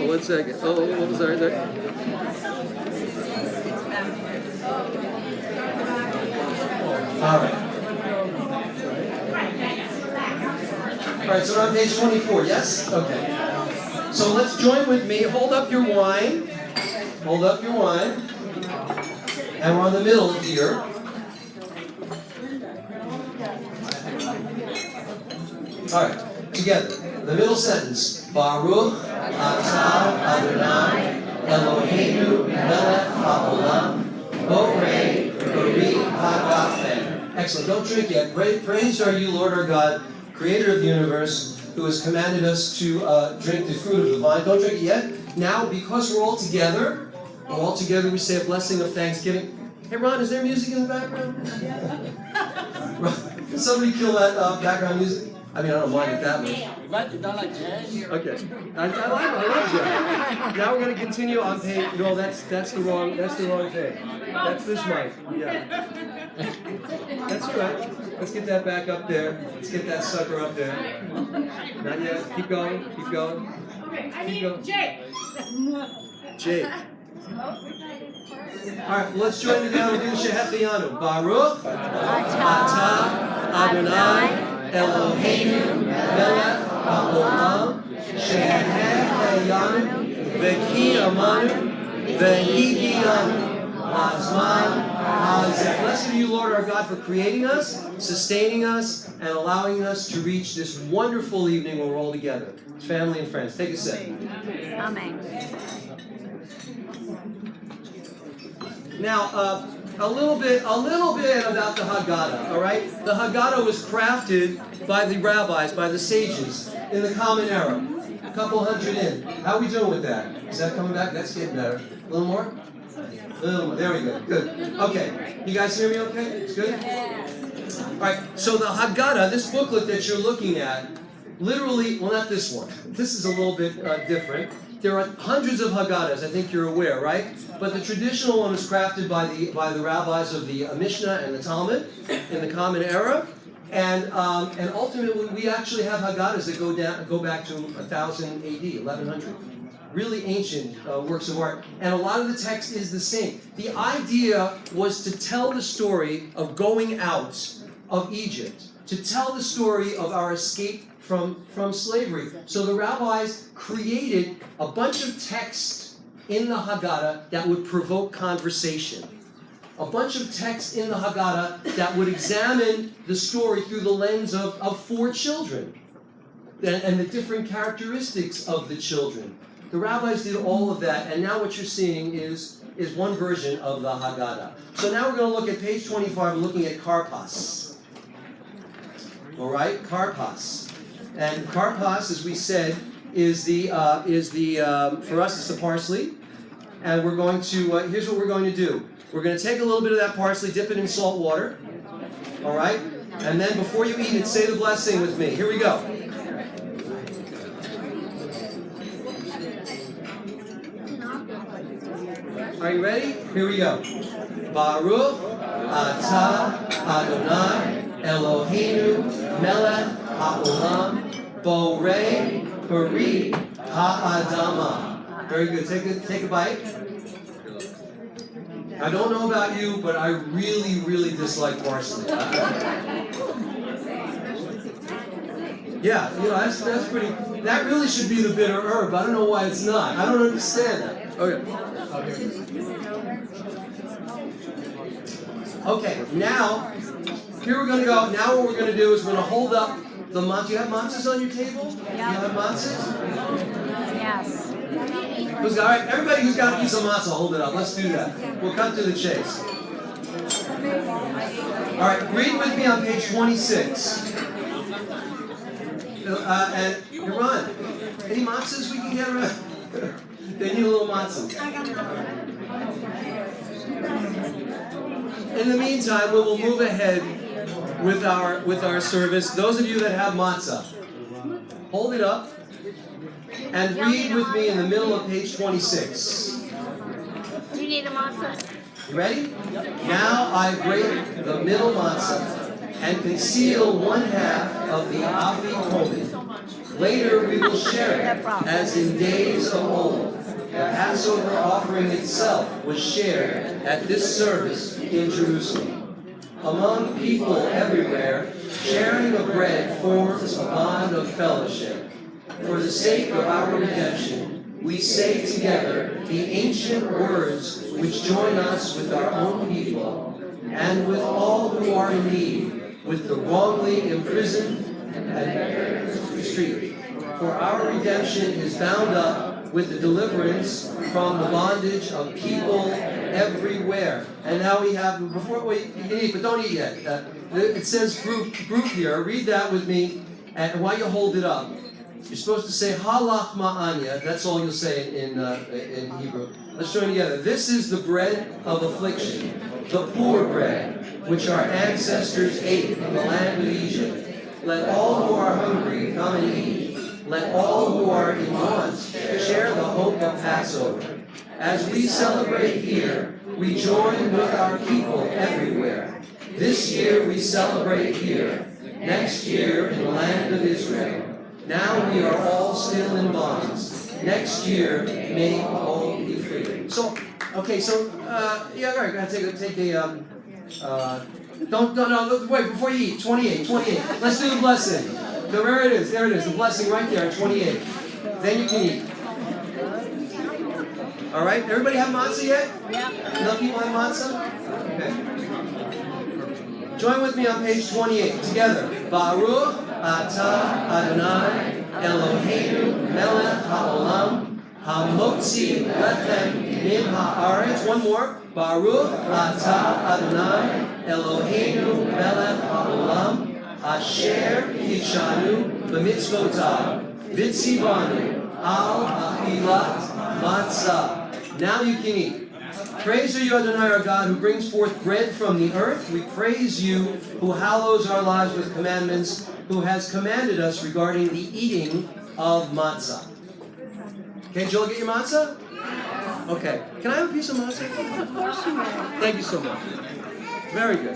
Oh, 1 second. Oh, sorry. All right. All right, so we're on page 24, yes? Okay. So let's join with me. Hold up your wine. Hold up your wine. And we're on the middle here. All right, together. The middle sentence. Baruch atah Adonai Eloheinu melech haolam borei bari hagafen. Excellent. Don't drink yet. Praise are you, Lord our God, Creator of the universe, who has commanded us to drink the fruit of the vine. Don't drink it yet. Now, because we're all together, we say a blessing of thanksgiving. Hey, Ron, is there music in the background? Can somebody kill that background music? I mean, I don't mind it that much. You don't like jazz? Okay. I love jazz. Now we're going to continue on page. No, that's the wrong thing. That's this mic. Yeah. That's all right. Let's get that back up there. Let's get that sucker up there. Not yet. Keep going. Keep going. Okay, I need Jake. Jake. All right, let's join together. We'll do the Shehecheyanu. Baruch atah Adonai Eloheinu melech haolam shehecheyanu v'kiyamanu v'higiyanu lazman hazeh. Blessed are you, Lord our God, for creating us, sustaining us, and allowing us to reach this wonderful evening when we're all together. Family and friends. Take a sip. Amen. Now, a little bit about the Haggadah, all right? The Haggadah was crafted by the rabbis, by the sages, in the Common Era. A couple hundred in. How are we doing with that? Is that coming back? That's getting better. A little more? A little more. There we go. Good. Okay. You guys hear me okay? It's good? All right. So the Haggadah, this booklet that you're looking at, literally, well, not this one. This is a little bit different. There are hundreds of Haggadahs, I think you're aware, right? But the traditional one was crafted by the rabbis of the Mishnah and the Talmud in the Common Era, and ultimately we actually have Haggadahs that go back to 1000 A.D., 1100. Really ancient works of art, and a lot of the text is the same. The idea was to tell the story of going out of Egypt, to tell the story of our escape from slavery. So the rabbis created a bunch of text in the Haggadah that would provoke conversation. A bunch of text in the Haggadah that would examine the story through the lens of 4 children and the different characteristics of the children. The rabbis did all of that, and now what you're seeing is one version of the Haggadah. So now we're going to look at page 25, looking at karpas. All right, karpas. And karpas, as we said, is the for us it's the parsley, and we're going to here's what we're going to do. We're going to take a little bit of that parsley, dip it in salt water, all right, and then before you eat it, say the blessing with me. Here we go. Are you ready? Here we go. Baruch atah Adonai Eloheinu melech haolam borei bari ha'adama. Very good. Take a bite. I don't know about you, but I really, really dislike parsley. Yeah, that's pretty. That really should be the bitter herb. I don't know why it's not. I don't understand that. Okay, now, here we're going to go. Now what we're going to do is we're going to hold up the matzah. Do you have matzahs on your table? Yeah. You have matzahs? Yes. All right, everybody who's got a piece of matzah, hold it up. Let's do that. We'll cut to the chase. All right, read with me on page 26. And Iran, any matzahs we can get around? They need a little matzah. In the meantime, we will move ahead with our service. Those of you that have matzah, hold it up and read with me in the middle of page 26. Do you need a matzah? You ready? Now I break the middle matzah and conceal 1/2 of the afi komin. Later we will share it, as in days of old. The Passover offering itself was shared at this service in Jerusalem. Among people everywhere, sharing of bread forms a bond of fellowship. For the sake of our redemption, we say together the ancient words which join us with our own people and with all who are in need, with the wrongly imprisoned and mistreated. For our redemption is bound up with the deliverance from the bondage of people everywhere. And now we have, before you can eat, but don't eat yet. It says group here. Read that with me. And while you hold it up, you're supposed to say halach ma'anya. That's all you'll say in Hebrew. Let's join together. This is the bread of affliction, the poor bread, which our ancestors ate in the land of Egypt. Let all who are hungry come and eat. Let all who are in want share the hope of Passover. As we celebrate here, we join with our people everywhere. This year we celebrate here. Next year in the land of Israel. Now we are all still in bonds. Next year may all be free. So, okay, yeah, all right. Gotta take a. Don't wait before you eat. 28. Let's do the blessing. So there it is. The blessing right there, 28. Then you can eat. All right. Everybody have matzah yet? Yeah. Enough people have matzah? Okay. Join with me on page 28 together. Baruch atah Adonai Eloheinu melech haolam hamotzi lechem min haaretz. One more. Baruch atah Adonai Eloheinu melech haolam asher kidshanu b'mitzvotav v'tzivanu al achilat matzah. Now you can eat. Praise you, Adonai, our God, who brings forth bread from the earth. We praise you, who hallows our lives with commandments, who has commanded us regarding the eating of matzah. Okay, Joel, get your matzah? Okay. Can I have a piece of matzah? Of course you will. Thank you so much. Very good.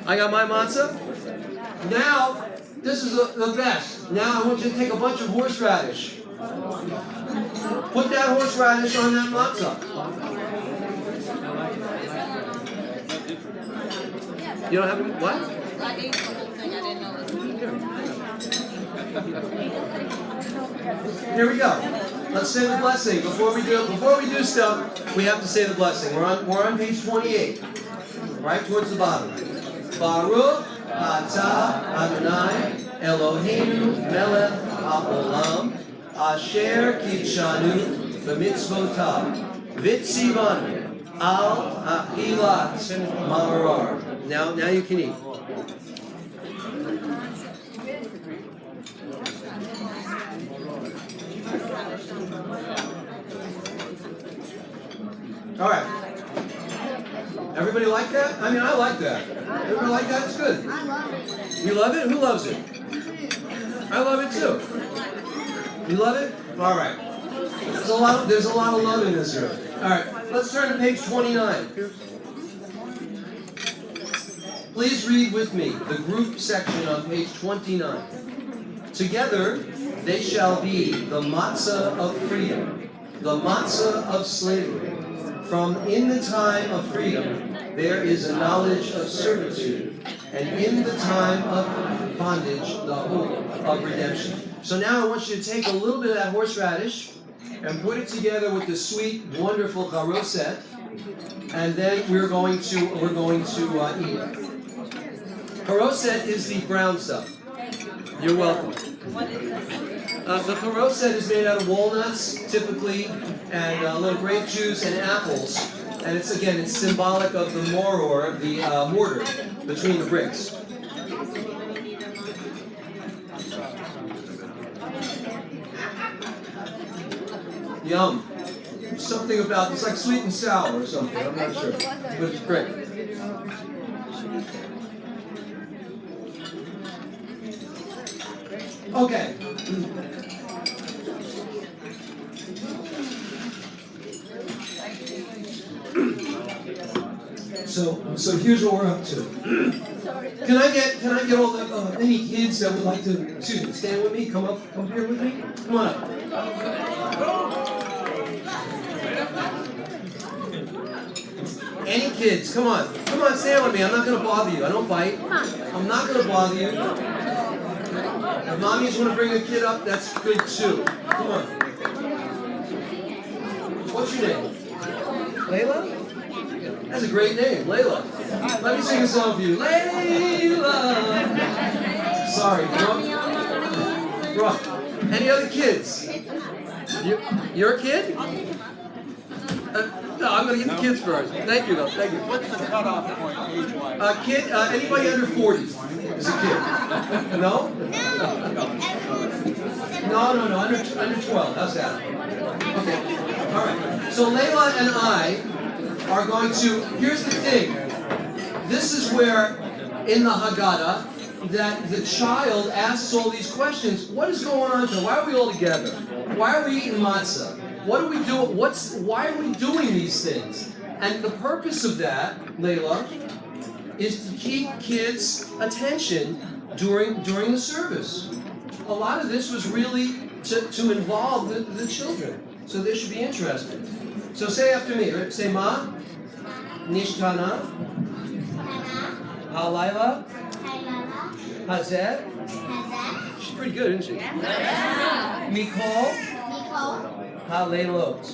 I got my matzah. Now, this is the best. Now I want you to take a bunch of horseradish. Put that horseradish on that matzah. You don't have any, what? I ate the whole thing. I didn't know it was Here we go. Let's say the blessing. Before we do stuff, we have to say the blessing. We're on page 28. Right towards the bottom. Baruch atah Adonai Eloheinu melech haolam asher kidshanu b'mitzvotav v'tzivanu al achilat maror. Now you can eat. All right. Everybody like that? I mean, I like that. Everybody like that? It's good. I love it. You love it? Who loves it? I love it too. You love it? All right. There's a lot of love in this room. All right. Let's turn to page 29. Please read with me the group section on page 29. Together, they shall be the matzah of freedom, the matzah of slavery. From in the time of freedom, there is a knowledge of servitude, and in the time of bondage, the hope of redemption. So now I want you to take a little bit of that horseradish and put it together with the sweet, wonderful charoset, and then we're going to eat it. Charoset is the brown stuff. You're welcome. The charoset is made out of walnuts, typically, and a little grape juice and apples. And it's symbolic of the moror, the mortar between the bricks. Yum. Something about, it's like sweet and sour or something, I'm not sure. But it's great. Okay. So here's what we're up to. Can I get all the any kids that would like to excuse me, stand with me, come here with me. Come on up. Any kids, come on, stand with me. I'm not gonna bother you. I don't bite. I'm not gonna bother you. If mommy just wanna bring a kid up, that's good too. Come on. What's your name? Layla? That's a great name, Layla. Let me sing a song for you. Layla! Sorry, bro. Any other kids? You're a kid? No, I'm going to get the kids first. Thank you, though. Thank you. What's the cutoff point age-wise? Kid, anybody under 40 is a kid. No? No, under 12. How's that? Okay. All right. So Layla and I are going to, here's the thing. This is where, in the Haggadah, that the child asks all these questions. What is going on here? Why are we all together? Why are we eating matzah? What do we do? Why are we doing these things? And the purpose of that, Layla, is to keep kids' attention during the service. A lot of this was really to involve the children, so they should be interested. So say after me, right? Say Ma, Nishtana, Halayla, Hazet. She's pretty good, isn't she? Mikol, Halaylot.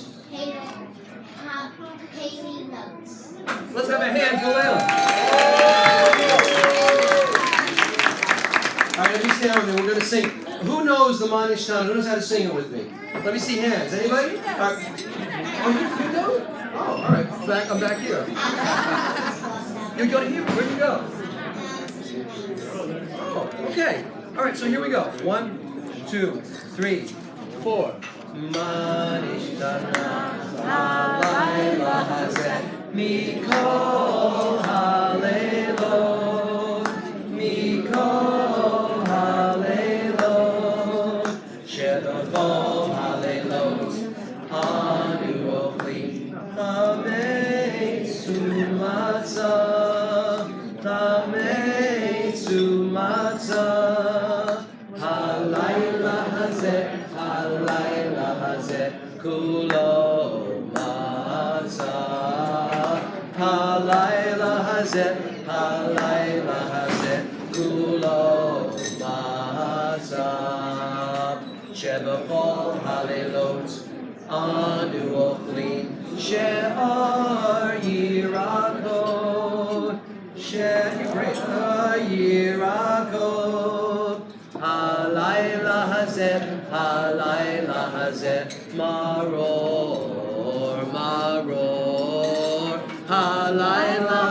Let's have a hand for Layla. All right, let me stand with me. We're going to sing. Who knows the Manishtana? Who knows how to sing it with me? Let me see hands. Anybody? All right. Oh, you know it? Oh, all right. I'm back here. You go to here. Where'd you go? Oh, okay. All right, so here we go. 1, 2, 3, 4. Manishtana, halayla hazeh, mikol halaylot, mikol halaylot, shebachol halaylot, anu ochlim, tameitzu matzah, tameitzu matzah, halayla hazeh, halayla hazeh, kulo matzah, halayla hazeh, kulo matzah, shebachol halaylot, anu ochlim, she'ar yirakot, she'ar yirakot, halayla hazeh, maror, maror, halayla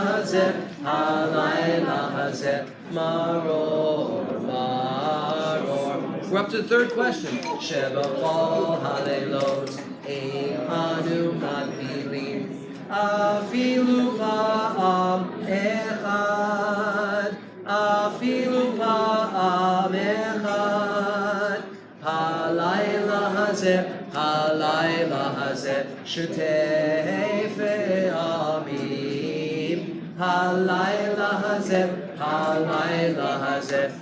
hazeh, maror, maror. We're up to the third question. Shebachol halaylot, einu matpilim, afilu pa'am echad, afilu pa'am echad, halayla hazeh, shetefei amim, halayla hazeh,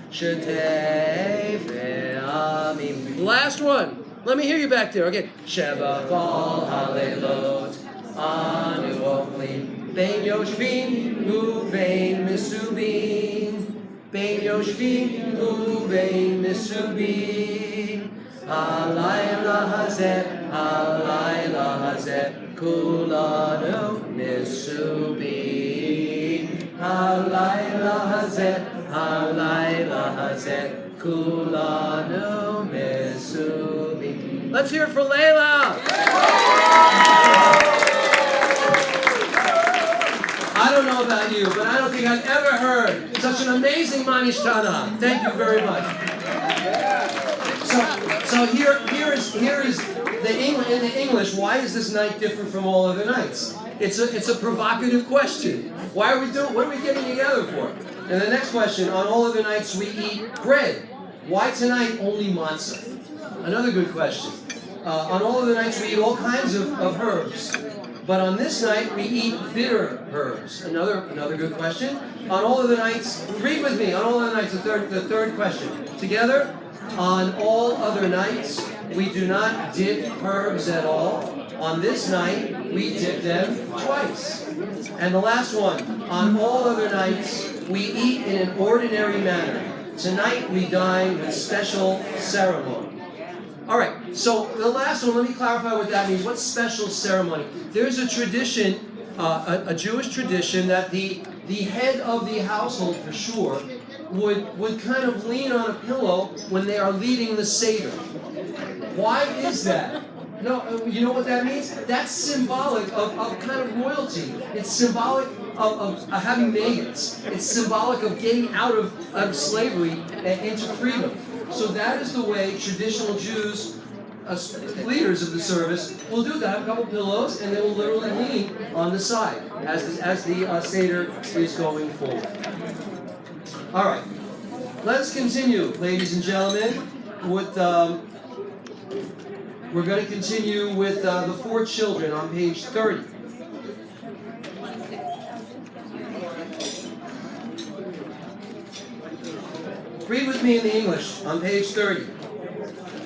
shetefei amim. Last one. Let me hear you back there. Okay. Shebachol halaylot, anu ochlim, bein yoshvin uvein misubin, bein yoshvin uvein misubin, halayla hazeh, kulanu misubin, halayla hazeh, kulanu misubin. Let's hear it for Layla. I don't know about you, but I don't think I've ever heard such an amazing Manishtana. Thank you very much. So here is in the English. Why is this night different from all other nights? It's a provocative question. Why are we doing? What are we getting together for? And the next question: on all other nights we eat bread. Why tonight only matzah? Another good question. On all other nights we eat all kinds of herbs. But on this night, we eat bitter herbs. Another good question. On all of the nights, read with me. On all of the nights, the third question. Together, On all other nights, we do not dip herbs at all. On this night, we dip them twice. And the last one, on all other nights, we eat in an ordinary manner. Tonight, we dine with special ceremony. All right, so the last one, let me clarify what that means. What's special ceremony? There's a tradition, a Jewish tradition, that the head of the household, for sure, would kind of lean on a pillow when they are leading the Seder. Why is that? No, you know what that means? That's symbolic of kind of royalty. It's symbolic of having maidens. It's symbolic of getting out of slavery and into freedom. So that is the way traditional Jews, leaders of the service, will do that. Have a couple pillows, and they will literally lean on the side as the Seder is going forward. All right, let's continue, ladies and gentlemen, with... we're going to continue with the four children on page 30. Read with me in the English on page 30.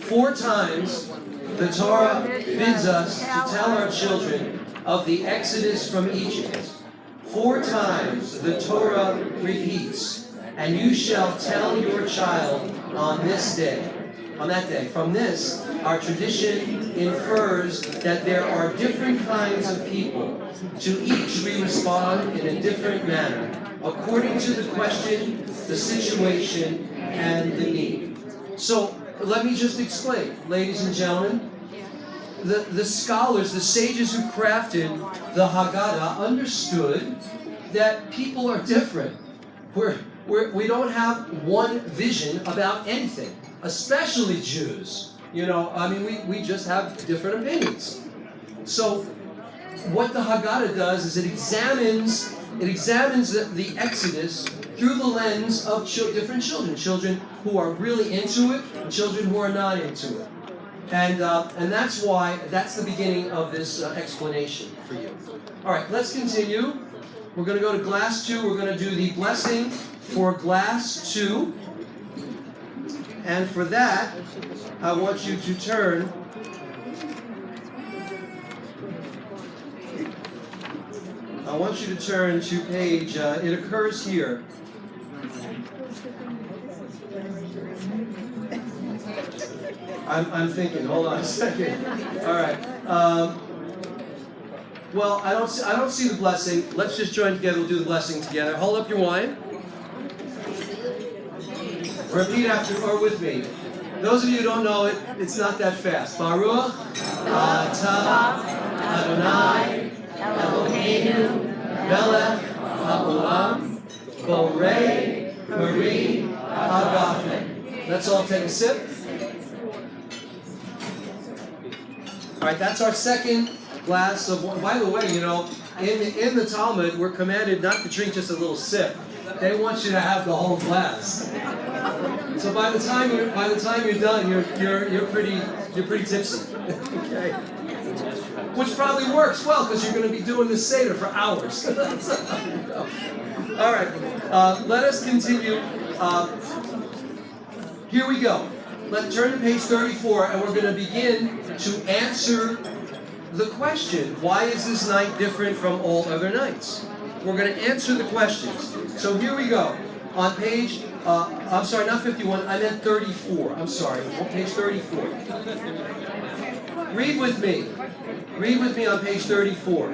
4 times the Torah bids us to tell our children of the exodus from Egypt. 4 times the Torah repeats, and you shall tell your child on this day. On that day. From this, our tradition infers that there are different kinds of people. To each we respond in a different manner, according to the question, the situation, and the need. So, let me just explain, ladies and gentlemen. The scholars, the sages who crafted the Haggadah understood that people are different. We don't have one vision about anything. Especially Jews, we just have different opinions. So, what the Haggadah does is it examines the Exodus through the lens of different children who are really into it, and children who are not into it, and that's the beginning of this explanation for you. All right, let's continue. We're going to go to glass 2. We're going to do the blessing for glass 2. And for that, I want you to turn to page, it occurs here. I'm thinking, hold on a second. All right. Well, I don't see the blessing. Let's just join together, we'll do the blessing together. Hold up your wine. Repeat after or with me. Those of you who don't know it, it's not that fast. Baruch atah Adonai Eloheinu melech haolam borei peri hagafen. Let's all take a sip. All right, that's our second glass of wine. By the way, in the Talmud, we're commanded not to drink just a little sip. They want you to have the whole glass. So by the time you're done, you're pretty tipsy. Okay. Which probably works well because you're going to be doing this Seder for hours. All right. Let us continue. Here we go. Let's turn to page 34, and we're going to begin to answer the question: why is this night different from all other nights? We're going to answer the questions. So here we go. On page, I'm sorry, not 51, I meant 34. I'm sorry, on page 34. Read with me. Read with me on page 34.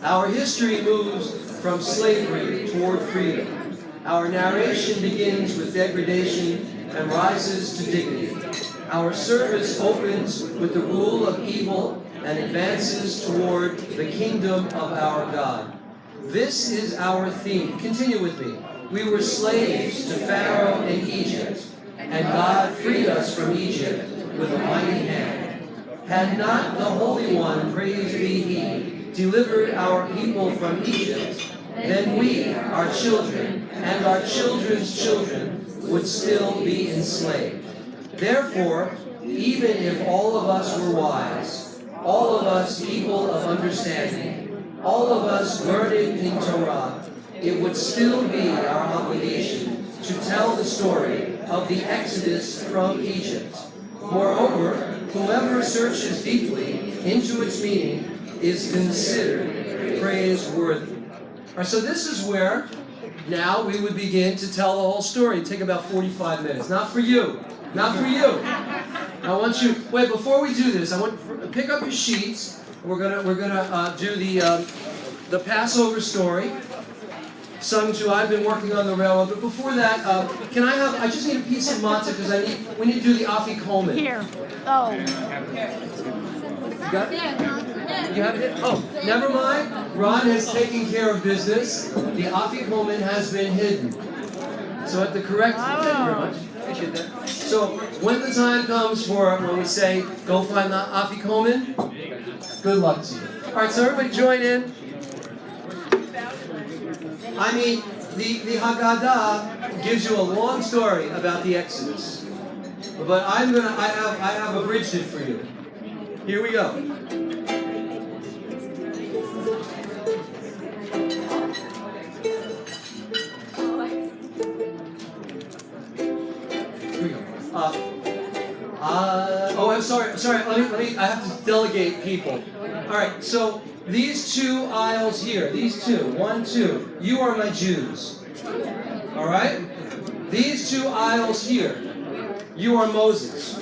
Our history moves from slavery toward freedom. Our narration begins with degradation and rises to dignity. Our service opens with the rule of evil and advances toward the kingdom of our God. This is our theme. Continue with me. We were slaves to Pharaoh in Egypt, and God freed us from Egypt with a mighty hand. Had not the Holy One, praised be He, delivered our people from Egypt, then we, our children, and our children's children would still be enslaved. Therefore, even if all of us were wise, all of us people of understanding, all of us learned in Torah, it would still be our obligation to tell the story of the Exodus from Egypt. Moreover, whoever searches deeply into its meaning is considered praiseworthy. All right, so this is where now we would begin to tell the whole story. It'd take about 45 minutes. Not for you. Not for you. I want you. Wait, before we do this, I want pick up your sheets. We're gonna do the Passover story, sung to "I've Been Working on the Railroad." But before that, can I have? I just need a piece of matzah because we need to do the afikomen. Here. Oh. You got it? You have it? Oh, never mind. Ron has taken care of business. The afikomen has been hidden. So at the correct. Thank you very much. Appreciate that. So when the time comes for when we say go find the afikomen, good luck to you. All right, so everybody join in. I mean, the Haggadah gives you a long story about the Exodus, but I have abridged it for you. Here we go. Here we go. I'm sorry. Let me. I have to delegate people. All right. So these two aisles here, these two, 1, 2. You are my Jews. All right. These two aisles here, you are Moses.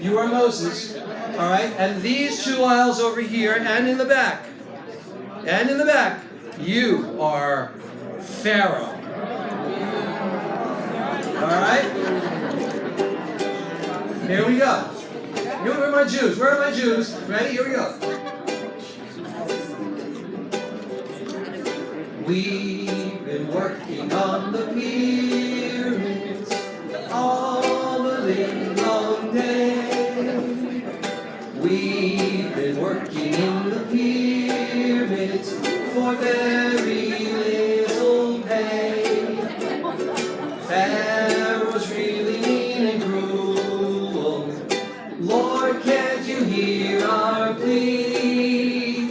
You are Moses. All right. And these two aisles over here, and in the back, you are Pharaoh. All right. Here we go. Where are my Jews? Where are my Jews? Ready? Here we go. We've been working on the pyramids all the livelong day. We've been working in the pyramids for very little pay. Pharaoh's really mean and cruel. Lord, can't you hear our plea?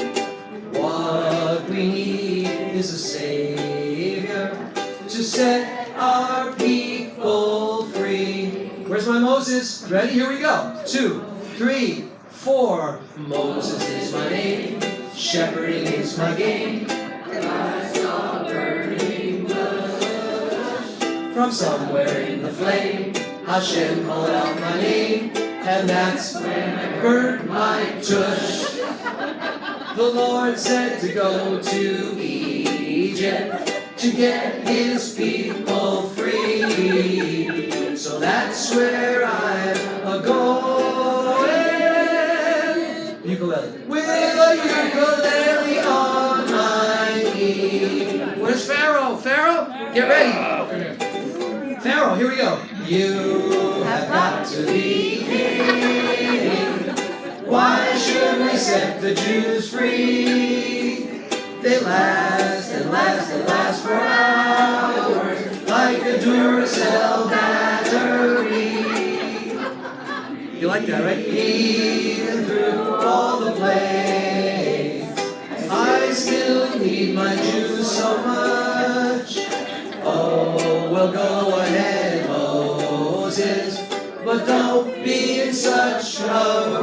What we need is a Savior to set our people free. Where's my Moses? Ready? Here we go. 2, 3, 4. Moses is my name. Shepherding is my game. I saw burning bush. From somewhere in the flame, Hashem called out my name, and that's when I burnt my tush. The Lord said to go to Egypt to get his people free. So that's where I'm a-going. Ukulele. With a ukulele on my knee. Where's Pharaoh? Pharaoh? Get ready. Pharaoh, here we go. You have got to be king. Why should we set the Jews free? They last and last and last for hours, like a Duracell battery. You like that, right? Even through all the plagues, I still need my Jews so much. Oh, well, go ahead, Moses, but don't be in such a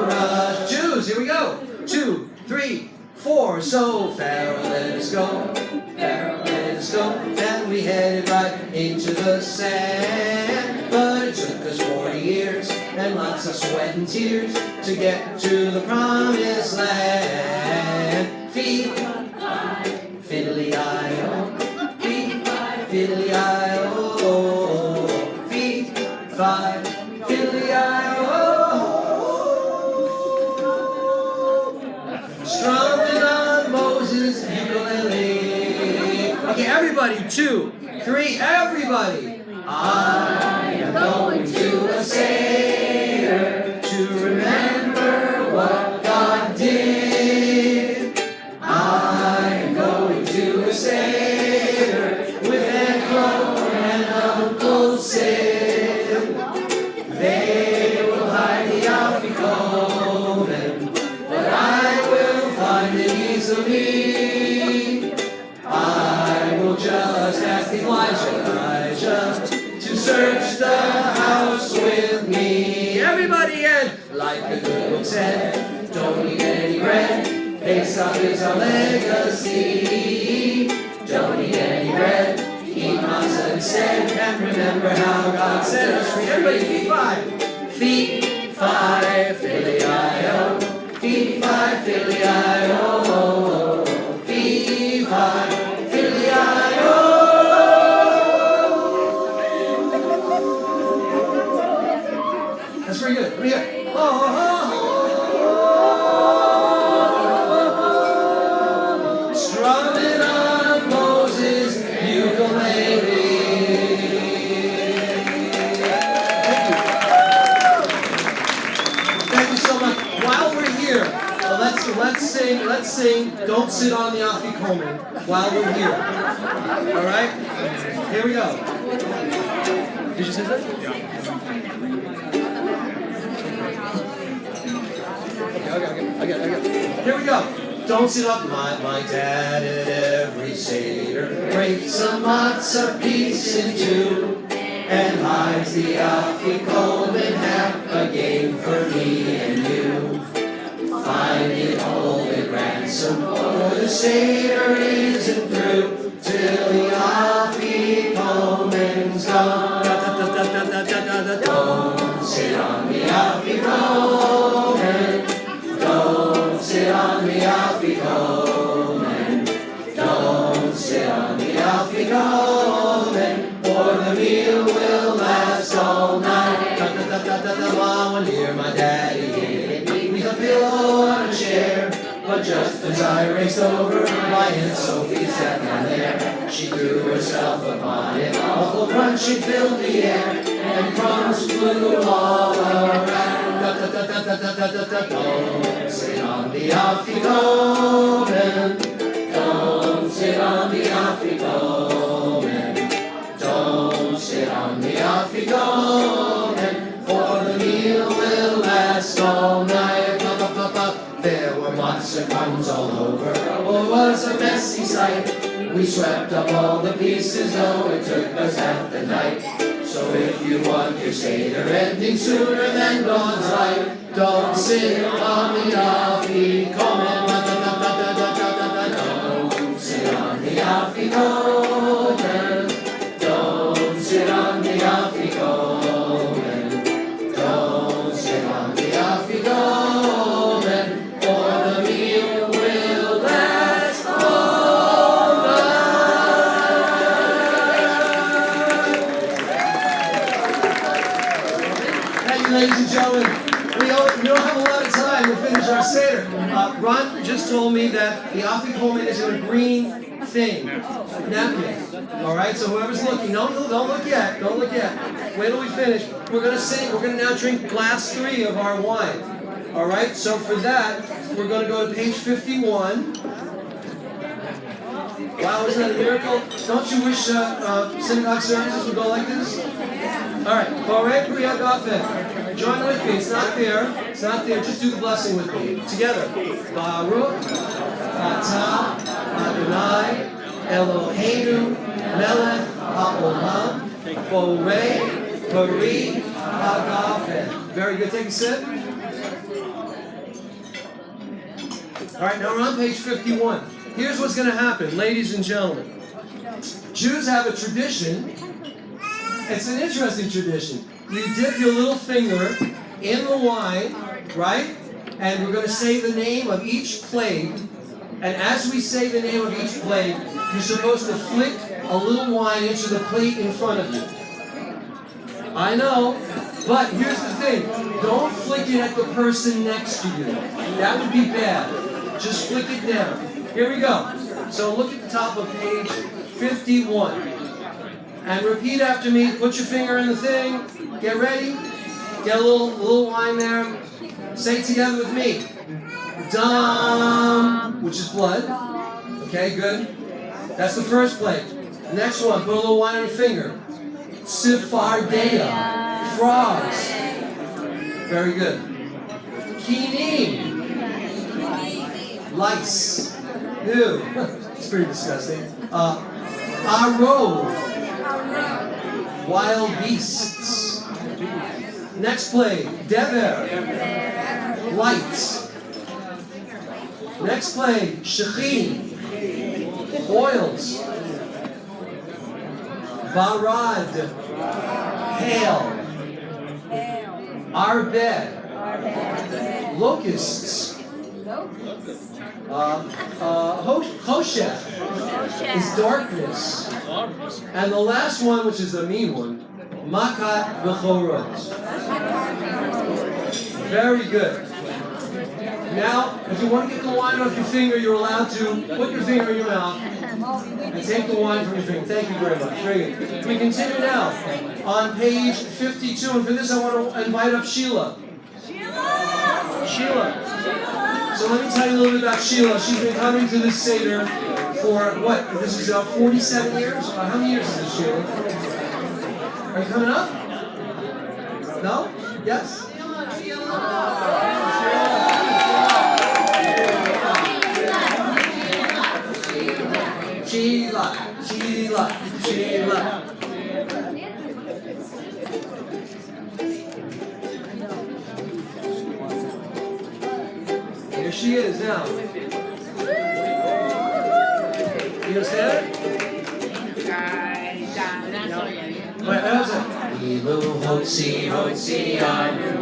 rush. Jews, here we go. 2, 3, 4. So Pharaoh let us go. Pharaoh let us go. And we headed right into the sand. But it took us 40 years and lots of sweat and tears to get to the promised land. Feet, fiddly-I-O. Feet, fiddly-I-O. Feet, 5, fiddly-I-O. Strumming on Moses' ukulele. Okay, everybody, 2, 3, everybody. I am going to a Seder to remember what God did. I am going to a Seder with Aunt Flo and Uncle Sid. They will hide the afikomen, but I will find it easily. I will just ask Elijah to search the like the good book said. Don't eat any bread. Pesach is our legacy. Don't eat any bread. Eat matzah instead. And remember how God set us free. Everybody, feet five. Feet five, Philly-I-O. Feet five, Philly-I-O. Feet five, Philly-I-O. That's very good. Let me hear it. Oh, oh, oh. Strumming on Moses' ukulele. Thank you so much. While we're here, let's sing Don't Sit on the Afikomen while we're here. All right? Here we go. Did you say that? Yeah. Okay. Here we go. Don't sit up, my dad at every Seder breaks a matzah piece in two and hides the afikomen half a game for me and you. Finding holy ransom for the Seder isn't through till the afikomen's gone. Don't sit on the afikomen. Don't sit on the afikomen. Don't sit on the afikomen, or the meal will last all night. One year my daddy gave me a pillow on a chair, but just as I raced over, my Aunt Sophie sat down there. She threw herself upon it, awful crunching filled the air, and crumbs flew all around. Don't sit on the afikomen. Don't sit on the afikomen. Don't sit on the afikomen, for the meal will last all night. There were matzah crumbs all over. Oh, it was a messy sight. We swept up all the pieces, though it took us half the night. So if you want your Seder ending sooner than dawn's light, don't sit on the afikomen. Don't sit on the afikomen. Don't sit on the afikomen. Don't sit on the afikomen, or the meal will last all night. Thank you, ladies and gentlemen. We don't have a lot of time to finish our Seder. Ron just told me that the afikomen is in a green thing, napkin. All right, so whoever's looking, don't look yet. Don't look yet. Wait till we finish. We're going to sing. We're going to now drink glass 3 of our wine. All right, so for that, we're going to go to page 51. Wow, isn't that a miracle? Don't you wish synagogue services would go like this? All right, Borei Priya Gafen. Join with me. It's not there. It's not there. Just do the blessing with me. Together. Baruch Atah Adonai Eloheinu Melech HaOlam Borei Priya Gafen. Very good. Take a sip. All right, now we're on page 51. Here's what's going to happen, ladies and gentlemen. Jews have a tradition. It's an interesting tradition. You dip your little finger in the wine, right? And we're going to say the name of each plate. And as we say the name of each plate, you're supposed to flick a little wine into the plate in front of you. I know, but here's the thing. Don't flick it at the person next to you. That would be bad. Just flick it down. Here we go. So look at the top of page 51. And repeat after me. Put your finger in the thing. Get ready. Get a little wine there. Say it together with me. Dam, which is blood. Okay, good. That's the first plate. Next one, put a little wine on your finger. Sifardea, frogs. Very good. Kinim, lice. Ew, it's pretty disgusting. Arov, wild beasts. Next play, Dever. Lights. Next play, Shechin. Oils. Barad. Hail. Arbed. Locusts. Choshech is darkness. And the last one, which is the mean one, Makat Bechorot. Very good. Now, if you want to get the wine off your finger, you're allowed to put your finger in your mouth and take the wine from your finger. Thank you very much. Very good. We continue now on page 52, and for this I want to invite up Sheila. Sheila. So let me tell you a little bit about Sheila. She's been coming to this Seder for what? This is 47 years? How many years is this, Sheila? Are you coming up? No? Yes? Sheila. Sheila. Sheila. Here she is now. You understand? Wait, how's it? Ilu Hotzianu,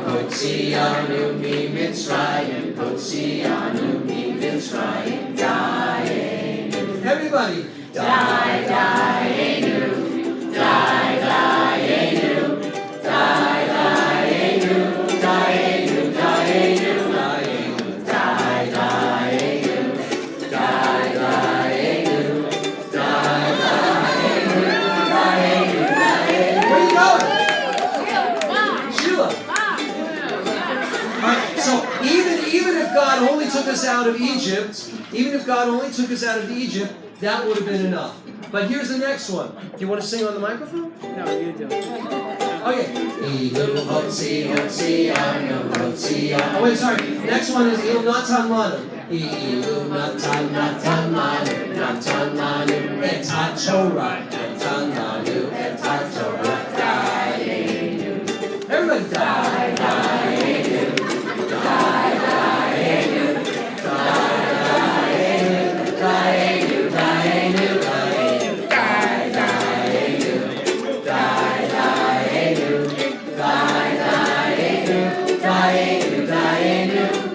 Hotzianu mi Mitzrayim, Hotzianu mi Mitzrayim, Dayenu. Everybody. Dayenu, Dayenu, Dayenu, Dayenu, Dayenu. God only took us out of Egypt, even if God only took us out of Egypt, that would have been enough. But here's the next one. Do you want to sing on the microphone? No, you do. Okay. Oh, wait, sorry. Next one is Ilu Natan Lanu. Ilu Natan Natan Lanu, Natan Lanu, et HaTorah, Natan Lanu, et HaTorah, Dayenu. Everybody, Dayenu, Dayenu.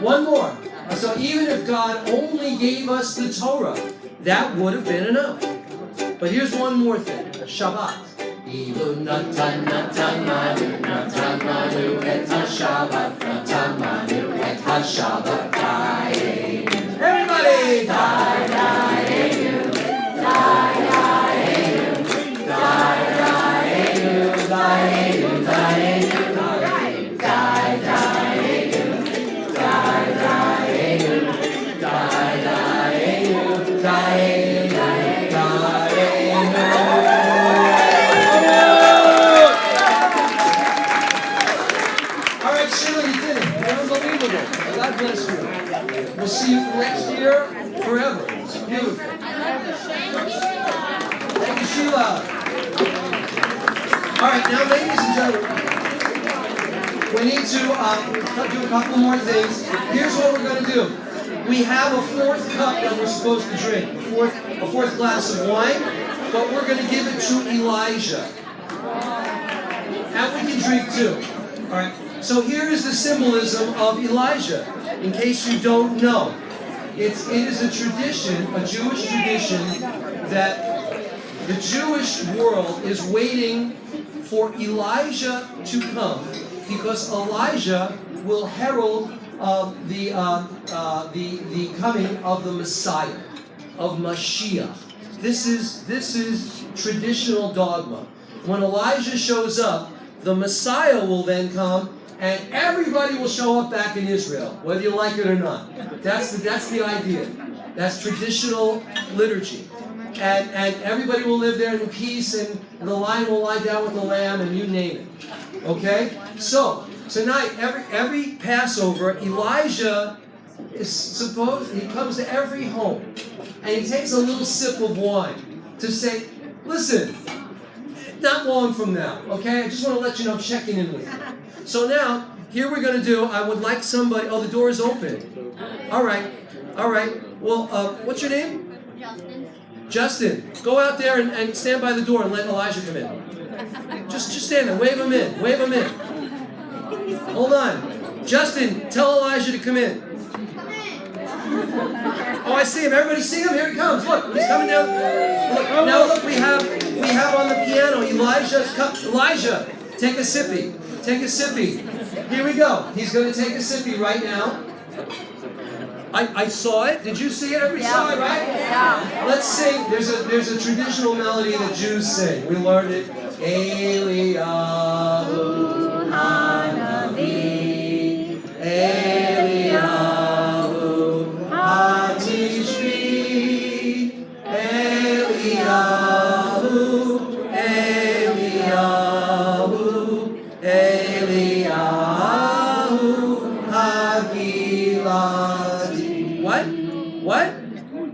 One more. So even if God only gave us the Torah, that would have been enough. But here's one more thing. Shabbat. Ilu natan natan manu, natan manu et ha-Shabbat, natan manu et ha-Shabbat, Dayenu. Everybody! Dayenu, Dayenu, Dayenu, Dayenu, Dayenu, God bless you. We'll see you next year forever. It's beautiful. Thank you, Sheila. All right, now, ladies and gentlemen, we need to do a couple more things. Here's what we're going to do. We have a fourth cup that we're supposed to drink, a fourth glass of wine, but we're going to give it to Elijah. And we can drink too. All right. So here is the symbolism of Elijah, in case you don't know. It is a tradition, a Jewish tradition, that the Jewish world is waiting for Elijah to come, because Elijah will herald the coming of the Messiah, of Mashiach. This is traditional dogma. When Elijah shows up, the Messiah will then come, and everybody will show up back in Israel, whether you like it or not. That's the idea. That's traditional liturgy. And everybody will live there in peace, and the lion will lie down with the lamb, and you name it. Okay? So, tonight, every Passover, Elijah is supposed, he comes to every home, and he takes a little sip of wine to say, listen, not long from now, okay? I just want to let you know I'm checking in with you. So now, here we're going to do, I would like somebody, the door is open. All right. Well, what's your name? Justin. Go out there and stand by the door and let Elijah come in. Just stand there. Wave him in. Hold on. Justin, tell Elijah to come in. Oh, I see him. Everybody see him? Here he comes. Look, he's coming down. Look, we have on the piano Elijah, take a sippy. Here we go. He's going to take a sippy right now. I saw it. Did you see it? Everybody saw it, right? Yeah. Let's sing. There's a traditional melody that Jews sing. We learned it. Eliyahu Hanavi, Eliyahu Hatishbi, Eliyahu Hagiladi. What?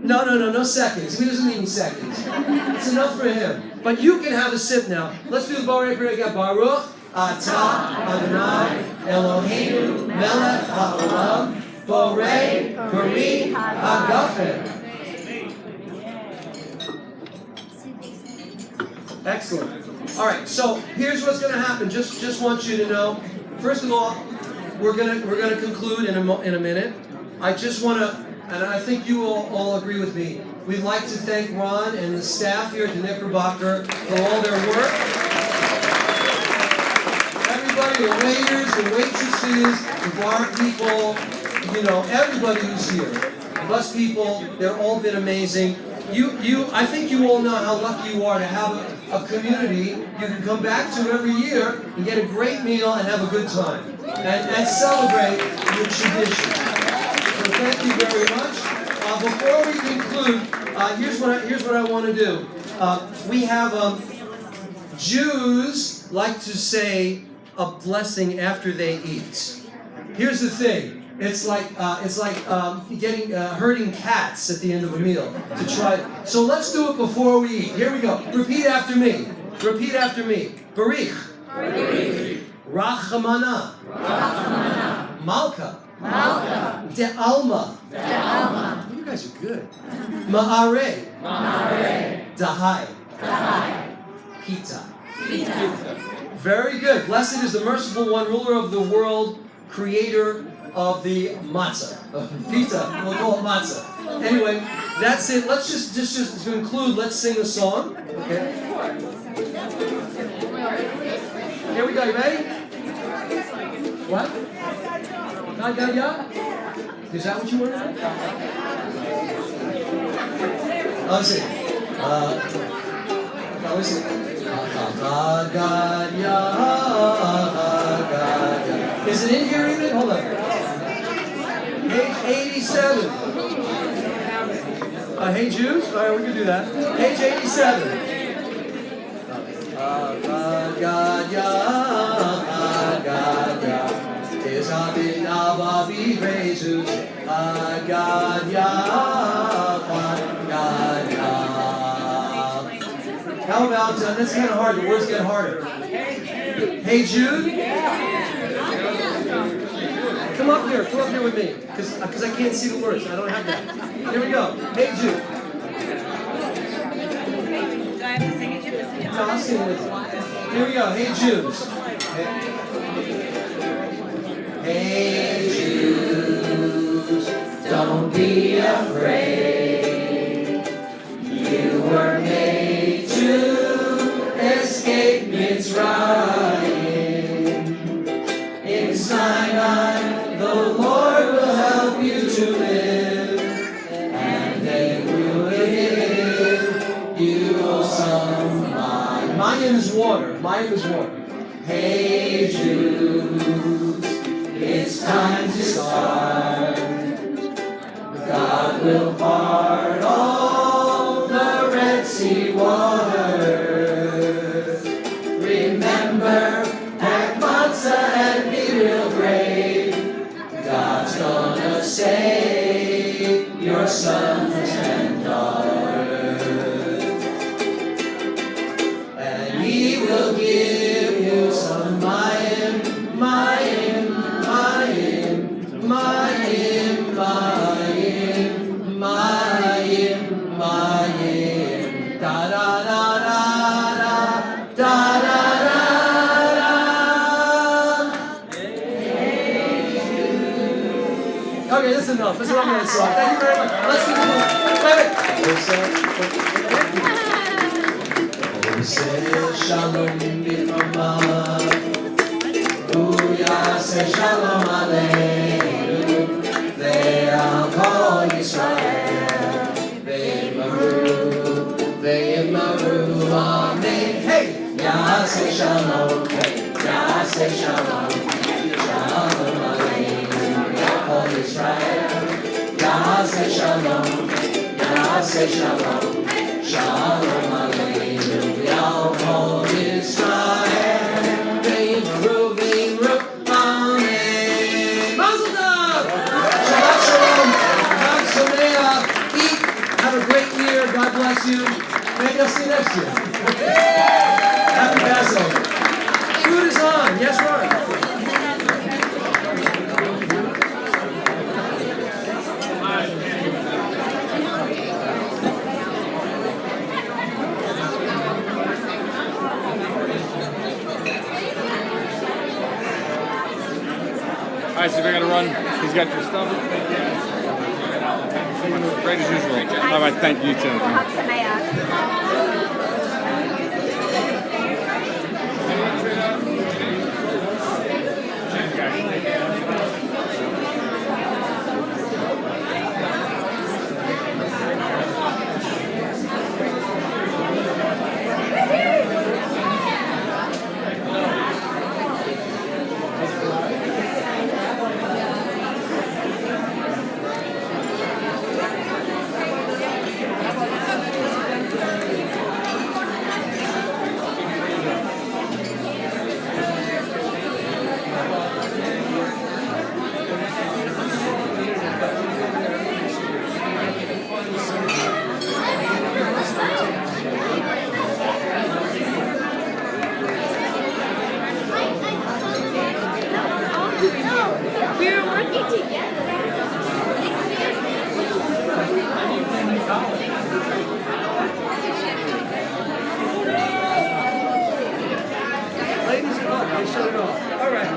No seconds. He doesn't need seconds. It's enough for him. But you can have a sip now. Let's do the Baruch again. Baruch Atah Adonai Eloheinu Melech Haolam Borei Peri Hagafen. Excellent. All right. So here's what's going to happen. Just want you to know. First of all, we're gonna conclude in a minute. I just want to. And I think you will all agree with me. We'd like to thank Ron and the staff here at the Knickerbocker for all their work. Everybody, the waiters, the waitresses, the bar people, everybody who's here. The bus people, they've all been amazing. I think you all know how lucky you are to have a community you can come back to every year and get a great meal and have a good time. And celebrate your tradition. So thank you very much. Before we conclude, here's what I want to do. We have Jews like to say a blessing after they eat. Here's the thing. It's like herding cats at the end of a meal to try. So let's do it before we eat. Here we go. Repeat after me. Barich. Rachamana. Malka. De Alma. You guys are good. Ma'are. Dahai. Pita. Very good. Blessed is the merciful one, ruler of the world, creator of the matzah. Pita. We'll call it matzah. Anyway, that's it. Let's just to conclude, let's sing a song. Okay. Here we go. You ready? What? Is that what you want to do? Listen. Listen. Is it in here even? Hold on. Page 87. Hey Jews? All right, we can do that. Page 87. How about, that's kind of hard, the words get harder. Hey Jude? Come up here with me, because I can't see the words, I don't have that. Here we go. Hey Jude. Do I have to sing it? No, I'll sing it with you. Here we go. Hey Jews. Hey Jews, don't be afraid. You were made to escape Mitzrayim. In Sinai, the Lord will help you to live, and they will give you some wine. My name is water. Hey Jews, it's time to start. God will part all the Red Sea waters. Remember at Matzah and be real brave. God's gonna save your sons and daughters. And He will give you some mayim. Okay, that's enough. That's enough of that song. Thank you very much. Let's do the move. Shalom Bifama. Uya say Shalom Aleinu. Ve'al Kol Yisrael. Ve'yimaru. Amen. Hey! Yaseh Shalom. Yaseh Shalom. Shalom Aleinu. Kol Yisrael. Yaseh Shalom. Yaseh Shalom. Shalom Aleinu. Yal Kol Yisrael. Ve'yimaru. Ve'yimaru. Amen. Mazel tov. Shabbat shalom. Chag sameach. Eat. Have a great year. God bless you. Maybe I'll see you next year. Happy Passover. Food is on. Yes, right. All right, so we're gonna run. He's got your stuff. Great as usual. All right, thank you too. Chag sameach. We were working together. Ladies are up. They shut it off. All right.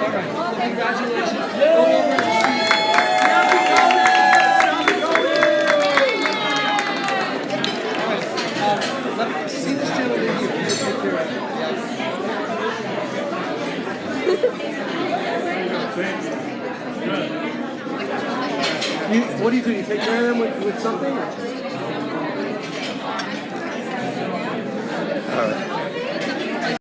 All right. Congratulations. Go over. Happy Kobe! Happy Kobe! All right. Let me see this gentleman here. Just take care of it. What do? You take care of them with something?